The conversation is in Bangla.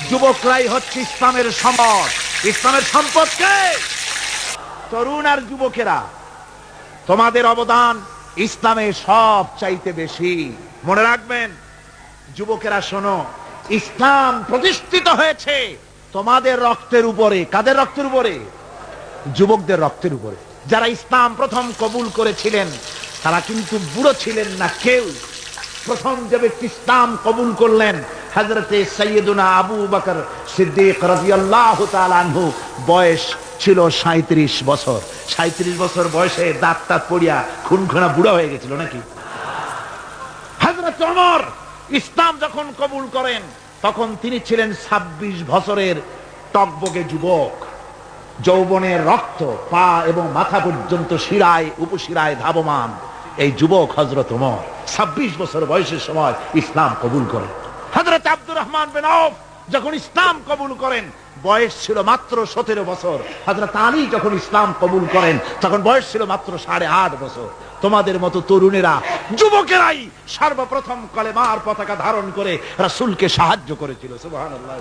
যুবকরাই হচ্ছে ইসলামের সম্পদ। ইসলামের সম্পদকে তরুণ আর যুবকেরা, তোমাদের অবদান ইসলামে সব চাইতে বেশি। মনে রাখবেন যুবকেরা, শোনো, ইসলাম প্রতিষ্ঠিত হয়েছে তোমাদের রক্তের উপরে। কাদের রক্তের উপরে? যুবকদের রক্তের উপরে। যারা ইসলাম প্রথম কবুল করেছিলেন তারা কিন্তু বুড়ো ছিলেন না কেউ। প্রথম যে ব্যক্তি ইসলাম কবুল করলেন হযরতে সাইয়্যিদুনা আবু বকর সিদ্দিক রাদিয়াল্লাহু তাআলা আনহু, বয়স ছিল 37 বছর। 37 বছর বয়সে দাঁত টাত পড়িয়া খুনখুনা বুড়া হয়ে গেছিল নাকি? হযরত ওমর ইসলাম যখন কবুল করেন তখন তিনি ছিলেন 26 বছরের টকবগে যুবক। যৌবনের রক্ত পা এবং মাথা পর্যন্ত শিরায় উপশিরায় ধাবমান এই যুবক হযরত ওমর 26 বছর বয়সের সময় ইসলাম কবুল করেন। হযরত আব্দুর রহমান বিন আউফ যখন ইসলাম কবুল করেন বয়স ছিল মাত্র 17 বছর। হযরত আলী যখন ইসলাম কবুল করেন তখন বয়স ছিল মাত্র 8.5 বছর। তোমাদের মতো তরুণেরা, যুবকেরাই সর্বপ্রথম কলেমার পতাকা ধারণ করে রাসূলকে সাহায্য করেছিল। সুবহানাল্লাহ।